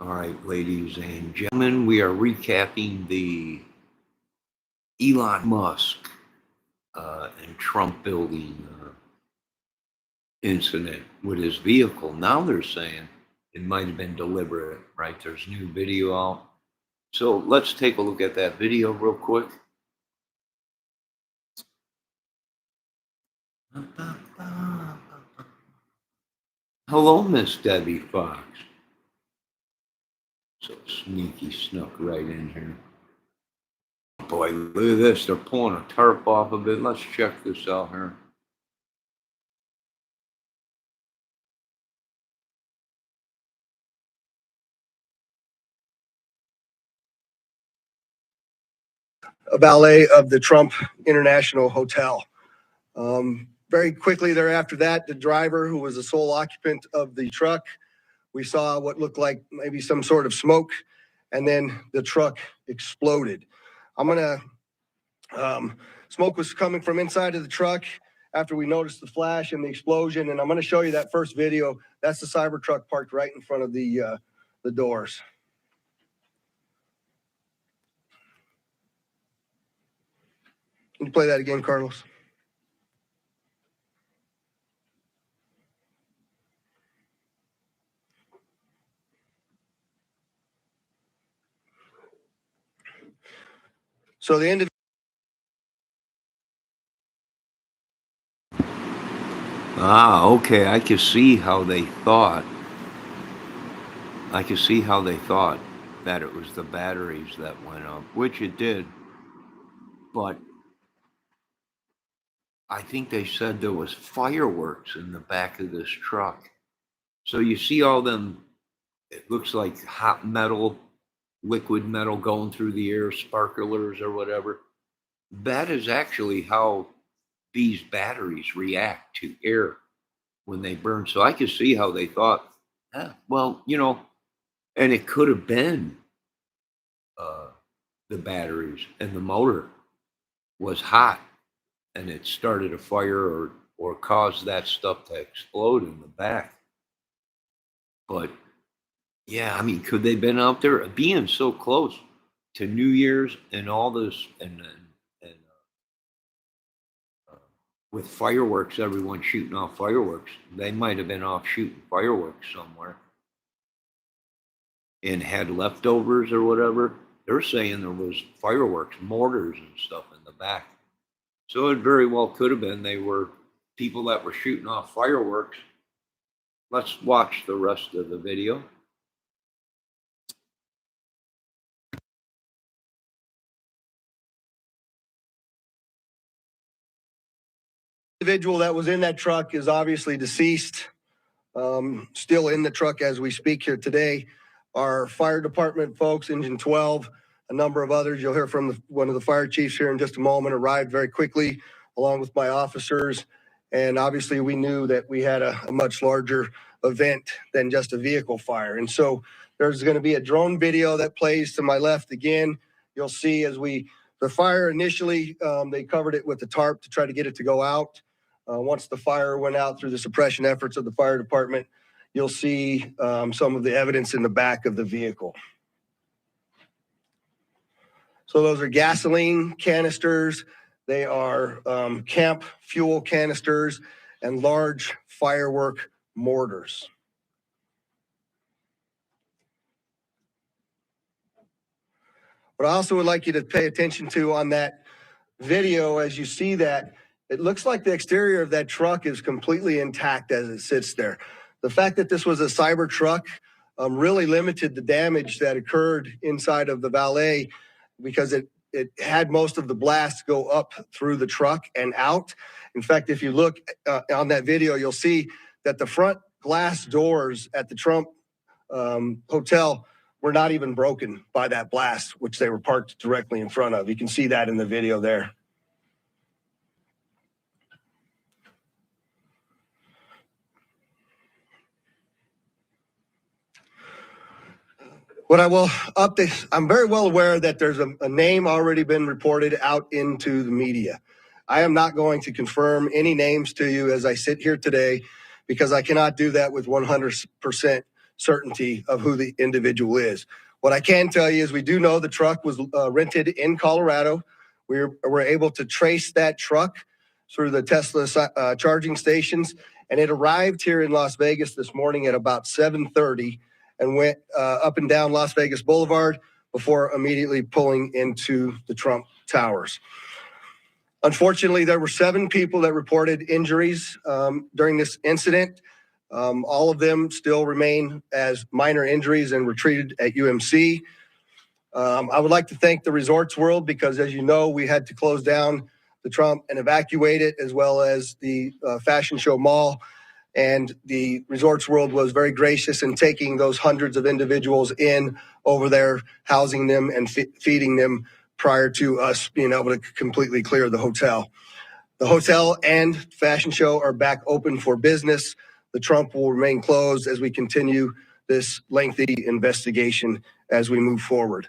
All right, ladies and gentlemen, we are recapping the Elon Musk and Trump building incident with his vehicle. Now they're saying it might have been deliberate, right? There's new video out. So let's take a look at that video real quick. Hello, Miss Debbie Fox. So sneaky snuck right in here. Boy, look at this. They're pulling a tarp off of it. Let's check this out here. A valet of the Trump International Hotel. Very quickly thereafter that, the driver, who was the sole occupant of the truck, we saw what looked like maybe some sort of smoke, and then the truck exploded. Smoke was coming from inside of the truck after we noticed the flash and the explosion, and I'm gonna show you that first video. That's the Cybertruck parked right in front of the doors. Can you play that again, Carlos? So the end of Okay. I can see how they thought. That it was the batteries that went up, which it did. But I think they said there was fireworks in the back of this truck. So you see all them, it looks like hot metal, liquid metal going through the air, sparklers or whatever. That is actually how these batteries react to air when they burn. So I could see how they thought, well, and it could have been the batteries and the motor was hot and it started a fire or caused that stuff to explode in the back. But yeah, I mean, could they have been out there being so close to New Year's and all this and with fireworks, everyone shooting off fireworks. They might have been off shooting fireworks somewhere and had leftovers or whatever. They're saying there was fireworks, mortars and stuff in the back. So it very well could have been they were people that were shooting off fireworks. Let's watch the rest of the video. individual that was in that truck is obviously deceased, still in the truck as we speak here today. Our fire department folks, Engine 12, a number of others, you'll hear from one of the fire chiefs here in just a moment, arrived very quickly along with my officers. And obviously we knew that we had a much larger event than just a vehicle fire. And so there's going to be a drone video that plays to my left again. You'll see as the fire initially, they covered it with the tarp to try to get it to go out. Once the fire went out through the suppression efforts of the fire department, you'll see some of the evidence in the back of the vehicle. So those are gasoline canisters. They are camp fuel canisters and large firework mortars. What I also would like you to pay attention to on that video, as you see that, it looks like the exterior of that truck is completely intact as it sits there. The fact that this was a cyber truck really limited the damage that occurred inside of the valet because it had most of the blast go up through the truck and out. In fact, if you look on that video, you'll see that the front glass doors at the Trump hotel were not even broken by that blast, which they were parked directly in front of. You can see that in the video there. What I will update, I'm very well aware that there's a name already been reported out into the media. I am not going to confirm any names to you as I sit here today because I cannot do that with 100% certainty of who the individual is. What I can tell you is we do know the truck was rented in Colorado. We were able to trace that truck through the Tesla charging stations, and it arrived here in Las Vegas this morning at about 7:30 and went up and down Las Vegas Boulevard before immediately pulling into the Trump Towers. Unfortunately, there were 7 people that reported injuries during this incident. All of them still remain as minor injuries and were treated at UMC. I would like to thank the Resorts World because, as you know, we had to close down the Trump and evacuate it, as well as the Fashion Show Mall. And the Resorts World was very gracious in taking those hundreds of individuals in over there, housing them and feeding them prior to us being able to completely clear the hotel. The hotel and Fashion Show are back open for business. The Trump will remain closed as we continue this lengthy investigation as we move forward.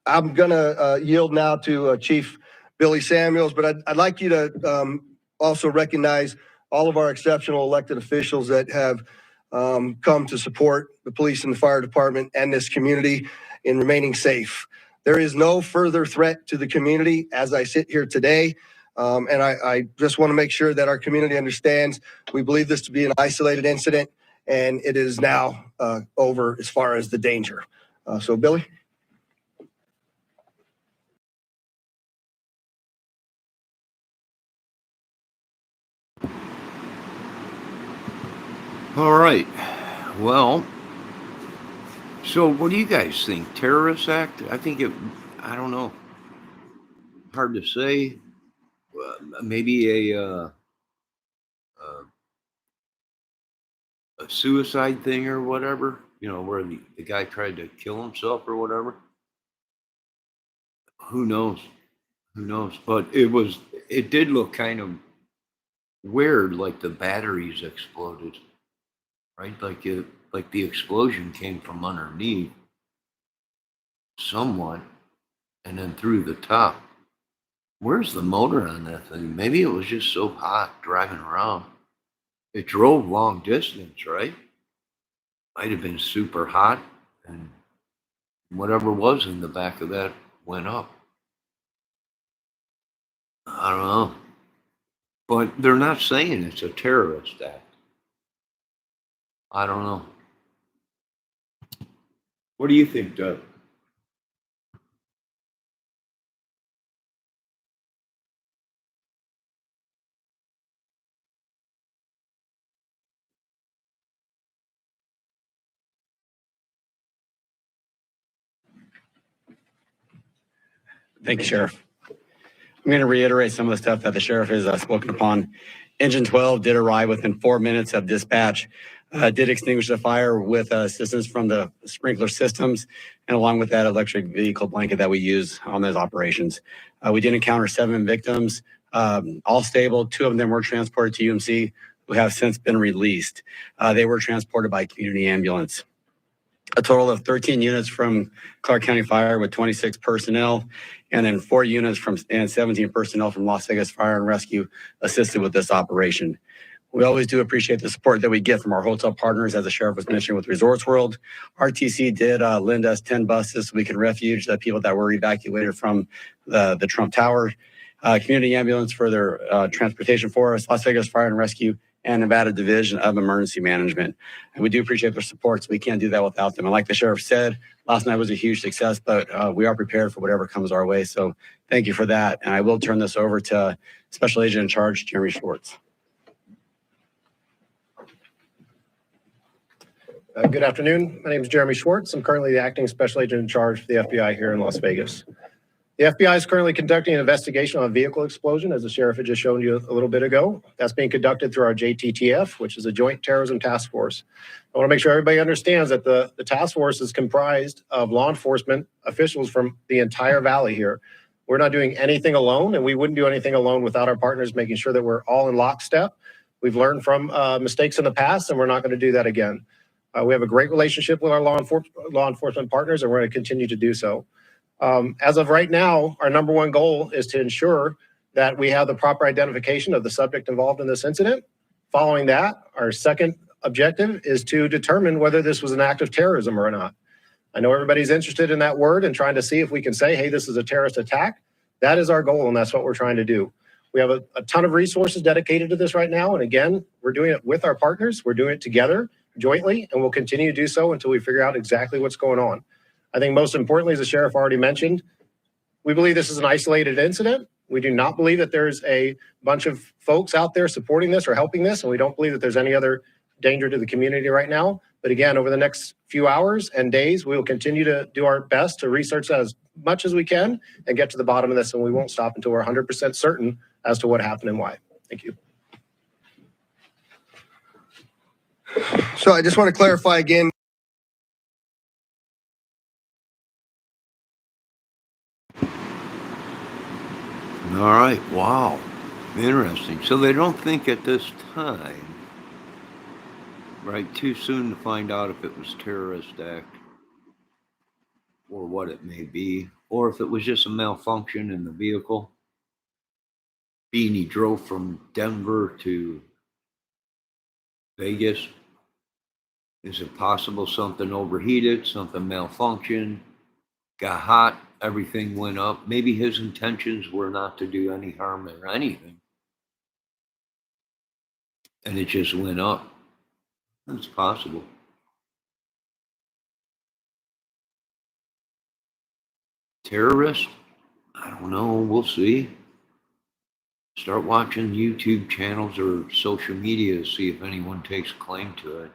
I'm going to yield now to Chief Billy Samuels, but I'd like you to also recognize all of our exceptional elected officials that have come to support the police and the fire department and this community in remaining safe. There is no further threat to the community as I sit here today. And I just want to make sure that our community understands we believe this to be an isolated incident, and it is now over as far as the danger. So, Billy? All right. Well, so what do you guys think? Terrorist act? I don't know. Hard to say. Maybe a suicide thing or whatever, where the guy tried to kill himself or whatever. Who knows? Who knows? But it did look kind of weird, like the batteries exploded, right? Like the explosion came from underneath somewhat and then through the top. Where's the motor on that thing? Maybe it was just so hot driving around. It drove long distance, right? Might have been super hot, and whatever was in the back of that went up. I don't know. But they're not saying it's a terrorist act. I don't know. What do you think, Doug? Thank you, Sheriff. I'm going to reiterate some of the stuff that the Sheriff has spoken upon. Engine 12 did arrive within 4 minutes of dispatch, did extinguish the fire with assistance from the sprinkler systems, and along with that electric vehicle blanket that we use on those operations. We did encounter 7 victims, all stable. 2 of them were transported to UMC, who have since been released. They were transported by community ambulance. A total of 13 units from Clark County Fire with 26 personnel, and then 4 units and 17 personnel from Las Vegas Fire and Rescue assisted with this operation. We always do appreciate the support that we get from our hotel partners, as the Sheriff was mentioning with Resorts World. RTC did lend us 10 buses so we can refuge the people that were evacuated from the Trump Tower. Community ambulance for their transportation for us, Las Vegas Fire and Rescue, and Nevada Division of Emergency Management. And we do appreciate their support, so we can't do that without them. And like the Sheriff said, last night was a huge success, but we are prepared for whatever comes our way. So thank you for that. And I will turn this over to Special Agent in Charge, Jeremy Schwartz. Good afternoon. My name is Jeremy Schwartz. I'm currently the Acting Special Agent in Charge for the FBI here in Las Vegas. The FBI is currently conducting an investigation on a vehicle explosion, as the Sheriff had just shown you a little bit ago. That's being conducted through our JTTF, which is a Joint Terrorism Task Force. I want to make sure everybody understands that the task force is comprised of law enforcement officials from the entire valley here. We're not doing anything alone, and we wouldn't do anything alone without our partners making sure that we're all in lockstep. We've learned from mistakes in the past, and we're not going to do that again. We have a great relationship with our law enforcement partners, and we're going to continue to do so. As of right now, our number one goal is to ensure that we have the proper identification of the subject involved in this incident. Following that, our second objective is to determine whether this was an act of terrorism or not. I know everybody's interested in that word and trying to see if we can say, hey, this is a terrorist attack. That is our goal, and that's what we're trying to do. We have a ton of resources dedicated to this right now. And again, we're doing it with our partners. We're doing it together, jointly, and we'll continue to do so until we figure out exactly what's going on. I think most importantly, as the sheriff already mentioned, we believe this is an isolated incident. We do not believe that there's a bunch of folks out there supporting this or helping this, and we don't believe that there's any other danger to the community right now. But again, over the next few hours and days, we will continue to do our best to research that as much as we can and get to the bottom of this, and we won't stop until we're 100% certain as to what happened and why. Thank you. So I just want to clarify again. All right, wow, interesting. So they don't think at this time, right, too soon to find out if it was terrorist act or what it may be, or if it was just a malfunction in the vehicle. Being he drove from Denver to Vegas, is it possible something overheated, something malfunctioned, got hot, everything went up? Maybe his intentions were not to do any harm or anything, and it just went up. It's possible. Terrorist? I don't know. We'll see. Start watching YouTube channels or social media to see if anyone takes claim to it.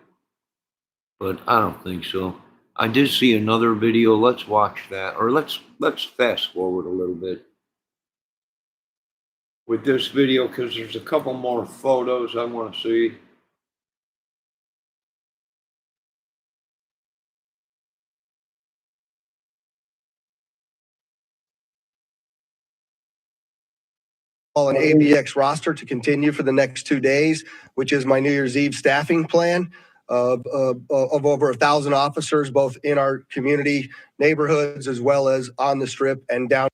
But I don't think so. I did see another video. Let's watch that, or let's fast forward a little bit with this video because there's a couple more photos I want to see. An ABX roster to continue for the next 2 days, which is my New Year's Eve staffing plan of over 1,000 officers, both in our community neighborhoods as well as on the strip and down.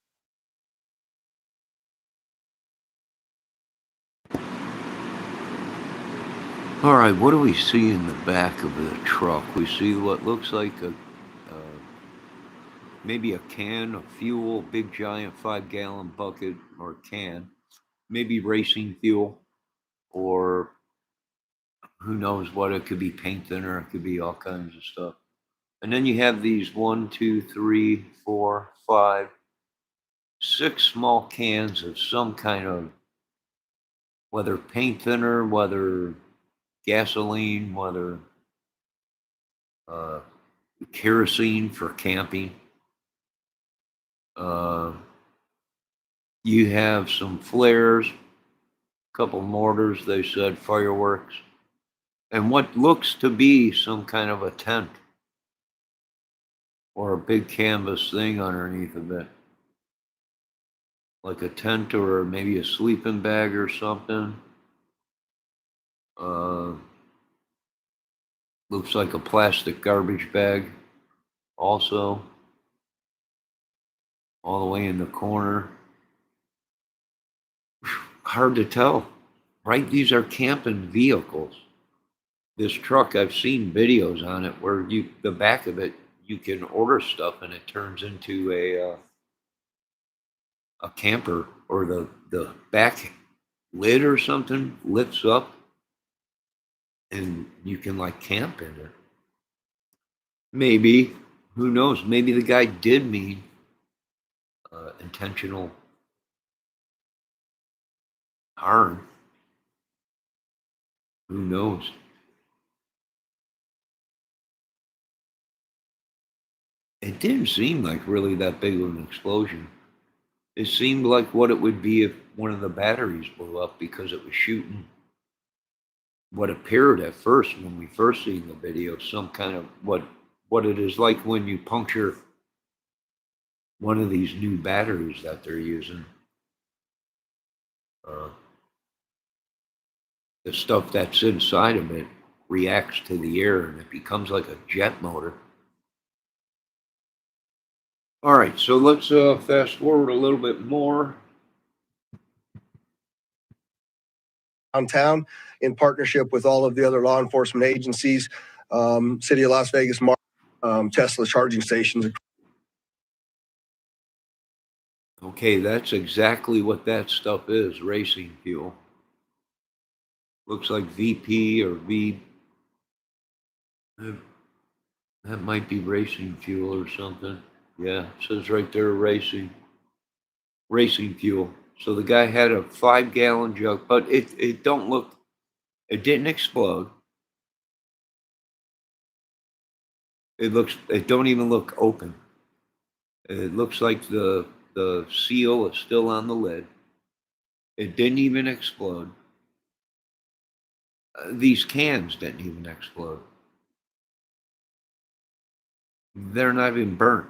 All right, what do we see in the back of the truck? We see what looks like maybe a can of fuel, big giant 5-gallon bucket or can, maybe racing fuel, or who knows what. It could be paint thinner, it could be all kinds of stuff. And then you have these 1, 2, 3, 4, 5, 6 small cans of some kind of, whether paint thinner, whether gasoline, whether kerosene for camping. You have some flares, a couple mortars, they said, fireworks, and what looks to be some kind of a tent or a big canvas thing underneath of it, like a tent or maybe a sleeping bag or something. Looks like a plastic garbage bag also, all the way in the corner. Hard to tell, right? These are camping vehicles. This truck, I've seen videos on it where the back of it, you can order stuff and it turns into a camper, or the back lid or something lifts up and you can like camp in it. Maybe, who knows? Maybe the guy did mean intentional harm. Who knows? It didn't seem like really that big of an explosion. It seemed like what it would be if one of the batteries blew up, because it was shooting what appeared at first, when we first seen the video, some kind of what it is like when you puncture one of these new batteries that they're using. The stuff that's inside of it reacts to the air and it becomes like a jet motor. All right, so let's fast forward a little bit more. downtown in partnership with all of the other law enforcement agencies, City of Las Vegas, Tesla charging stations. Okay, that's exactly what that stuff is, racing fuel. Looks like VP or V. That might be racing fuel or something. Yeah, it says right there, racing fuel. So the guy had a 5-gallon jug, but it didn't explode. It don't even look open. It looks like the seal is still on the lid. It didn't even explode. These cans didn't even explode. They're not even burnt.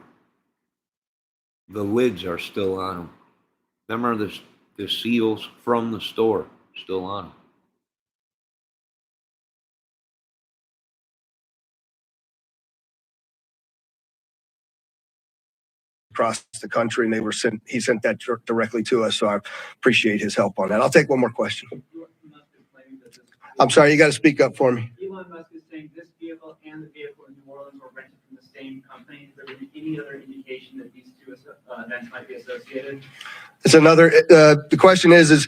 The lids are still on them. Them are the seals from the store still on them. Across the country, and he sent that directly to us. So I appreciate his help on that. I'll take one more question. I'm sorry, you got to speak up for me. Elon Musk is saying this vehicle and the vehicle in New Orleans were rented from the same company. Is there any other indication that these two events might be associated? It's another. The question is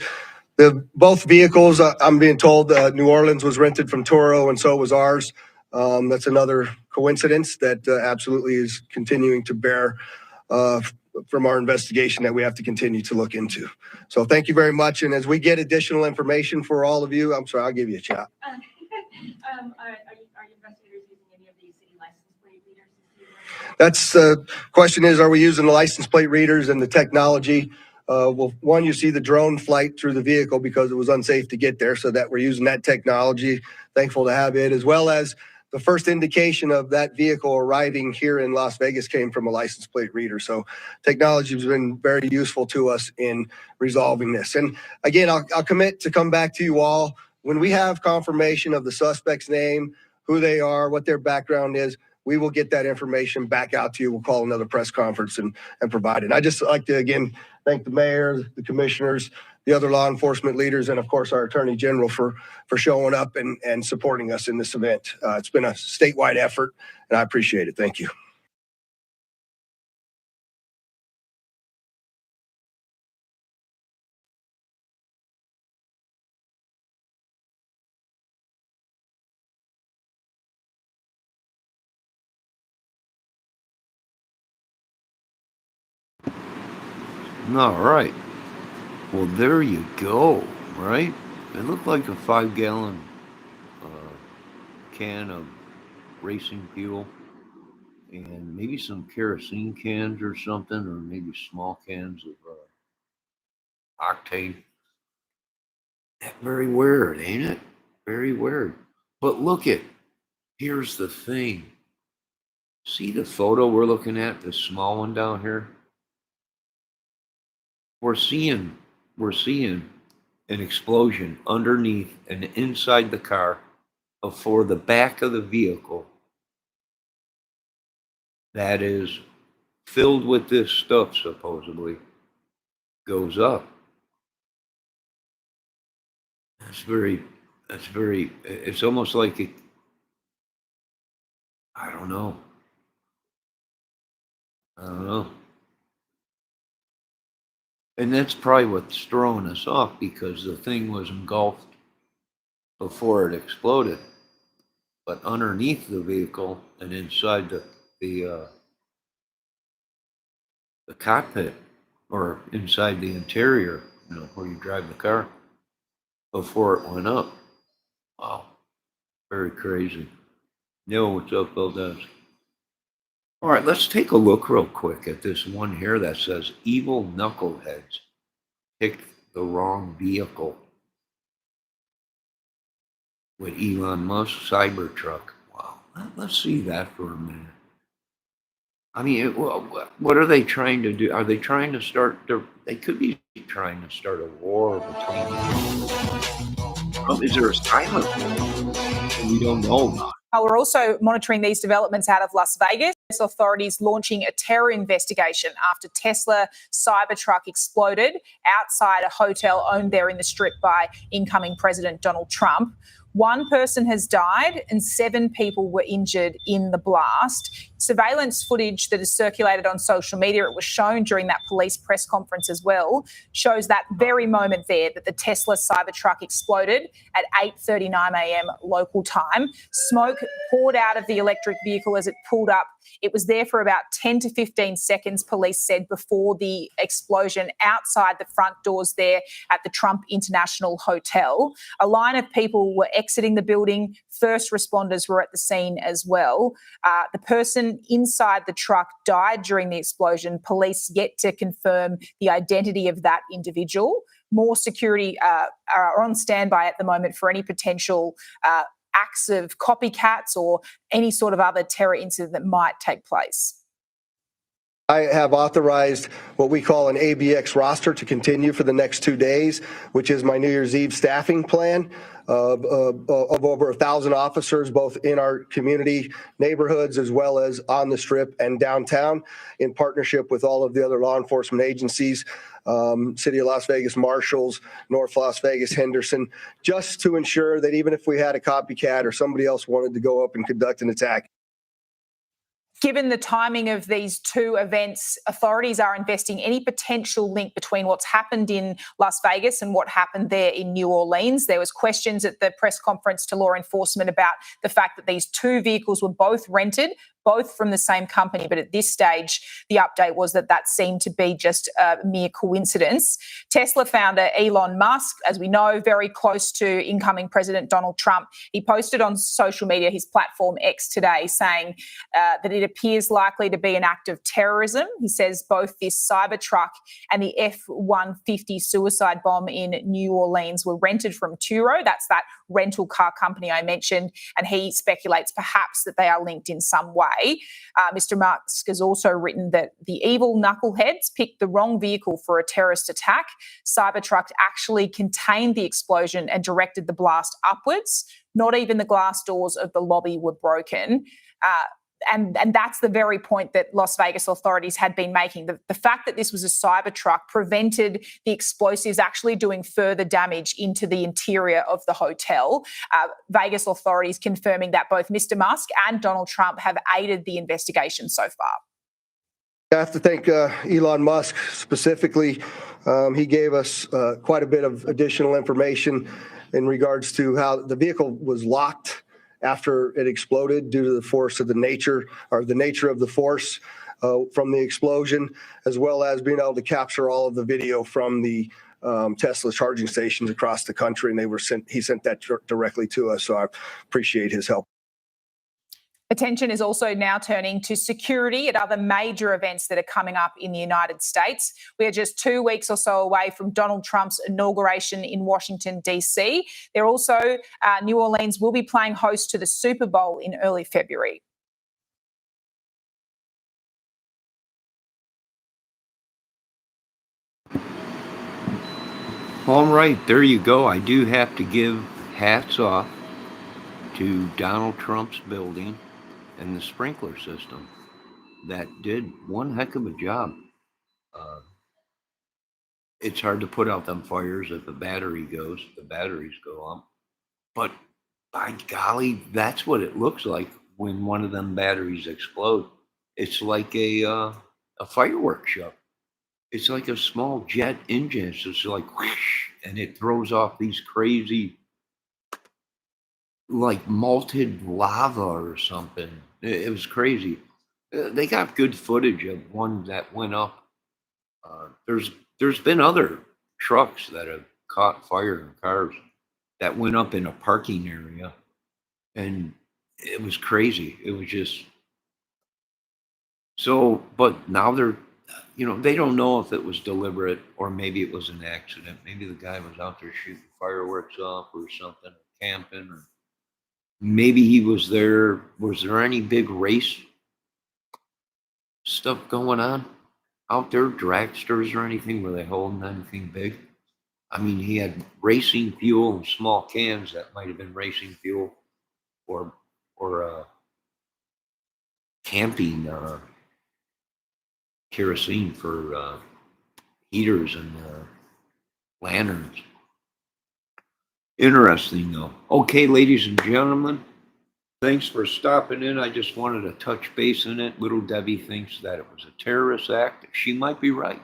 both vehicles? I'm being told New Orleans was rented from Toro, and so was ours. That's another coincidence that absolutely is continuing to bear from our investigation that we have to continue to look into. So thank you very much. And as we get additional information for all of you, I'm sorry, I'll give you a chat. Are you investigators using any of these city license plate readers? That's the question is, are we using the license plate readers and the technology? Well, one, you see the drone flight through the vehicle because it was unsafe to get there, so that we're using that technology. Thankful to have it, as well as the first indication of that vehicle arriving here in Las Vegas came from a license plate reader. So technology has been very useful to us in resolving this. And again, I'll commit to come back to you all when we have confirmation of the suspect's name, who they are, what their background is. We will get that information back out to you. We'll call another press conference and provide it. I just like to, again, thank the mayor, the commissioners, the other law enforcement leaders, and of course our attorney general for showing up and supporting us in this event. It's been a statewide effort, and I appreciate it. Thank you. All right. Well, there you go, right? It looked like a 5-gallon can of racing fuel and maybe some kerosene cans or something, or maybe small cans of octane. Very weird, ain't it? Very weird. But here's the thing. See the photo we're looking at, the small one down here? We're seeing an explosion underneath and inside the car before the back of the vehicle that is filled with this stuff supposedly goes up. It's almost like I don't know. And that's probably what's throwing us off, because the thing was engulfed before it exploded. But underneath the vehicle and inside the cockpit, or inside the interior, where you drive the car, before it went up. Wow. Very crazy. Yo, what's up, Valdez? All right, let's take a look real quick at this one here that says evil knuckleheads picked the wrong vehicle with Elon Musk Cybertruck. Wow, let's see that for a minute. I mean, what are they trying to do? Are they trying to start? They could be trying to start a war between. Is there a silent war? We don't know about. We're also monitoring these developments out of Las Vegas. Authorities launching a terror investigation after Tesla Cybertruck exploded outside a hotel owned there in the Strip by incoming President Donald Trump. One person has died and 7 people were injured in the blast. Surveillance footage that is circulated on social media, it was shown during that police press conference as well, shows that very moment there that the Tesla Cybertruck exploded at 8:39 a.m. local time. Smoke poured out of the electric vehicle as it pulled up. It was there for about 10 to 15 seconds, police said, before the explosion outside the front doors there at the Trump International Hotel. A line of people were exiting the building. First responders were at the scene as well. The person inside the truck died during the explosion. Police yet to confirm the identity of that individual. More security are on standby at the moment for any potential acts of copycats or any sort of other terror incident that might take place. I have authorized what we call an ABX roster to continue for the next 2 days, which is my New Year's Eve staffing plan of over 1,000 officers, both in our community neighborhoods as well as on the Strip and downtown, in partnership with all of the other law enforcement agencies, City of Las Vegas Marshals, North Las Vegas, Henderson, just to ensure that even if we had a copycat or somebody else wanted to go up and conduct an attack. Given the timing of these 2 events, authorities are investing any potential link between what's happened in Las Vegas and what happened there in New Orleans. There was questions at the press conference to law enforcement about the fact that these 2 vehicles were both rented, both from the same company. But at this stage, the update was that that seemed to be just a mere coincidence. Tesla founder Elon Musk, as we know, very close to incoming President Donald Trump, he posted on social media, his platform X today, saying that it appears likely to be an act of terrorism. He says both this Cybertruck and the F-150 suicide bomb in New Orleans were rented from Turo. That's that rental car company I mentioned. And he speculates perhaps that they are linked in some way. Mr. Musk has also written that the evil knuckleheads picked the wrong vehicle for a terrorist attack. Cybertruck actually contained the explosion and directed the blast upwards. Not even the glass doors of the lobby were broken. And that's the very point that Las Vegas authorities had been making. The fact that this was a Cybertruck prevented the explosives actually doing further damage into the interior of the hotel. Vegas authorities confirming that both Mr. Musk and Donald Trump have aided the investigation so far. I have to thank Elon Musk specifically. He gave us quite a bit of additional information in regards to how the vehicle was locked after it exploded due to the force of the nature of the force from the explosion, as well as being able to capture all of the video from the Tesla charging stations across the country. And he sent that directly to us. So I appreciate his help. Attention is also now turning to security at other major events that are coming up in the United States. We are just 2 weeks or so away from Donald Trump's inauguration in Washington, D.C. There also, New Orleans will be playing host to the Super Bowl in early February. All right, there you go. I do have to give hats off to Donald Trump's building and the sprinkler system that did one heck of a job. It's hard to put out them fires if the batteries go up. But by golly, that's what it looks like when one of them batteries explode. It's like a fireworks show. It's like a small jet engine. It's just like whoosh, and it throws off these crazy, like malted lava or something. It was crazy. They got good footage of one that went up. There's been other trucks that have caught fire in cars that went up in a parking area, and it was crazy. It was just so. But now they don't know if it was deliberate or maybe it was an accident. Maybe the guy was out there shooting fireworks off or something, camping, or maybe he was there. Was there any big race stuff going on out there, dragsters or anything? Were they holding anything big? I mean, he had racing fuel in small cans that might have been racing fuel, or or camping kerosene for heaters and lanterns. Interesting though. Okay, ladies and gentlemen, thanks for stopping in. I just wanted to touch base on it. Little Debbie thinks that it was a terrorist act. She might be right.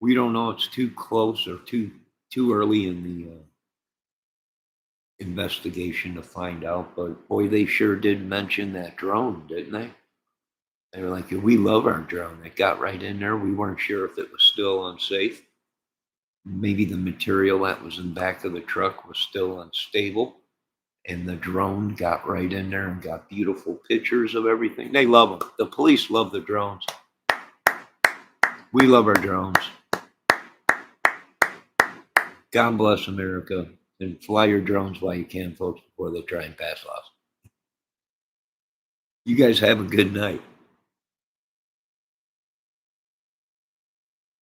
We don't know. It's too close or too early in the investigation to find out. But boy, they sure did mention that drone, didn't they? They were like, we love our drone. It got right in there. We weren't sure if it was still unsafe. Maybe the material that was in the back of the truck was still unstable. And the drone got right in there and got beautiful pictures of everything. They love them. The police love the drones. We love our drones. God bless America. And fly your drones while you can, folks, before they try and pass laws. You guys have a good night.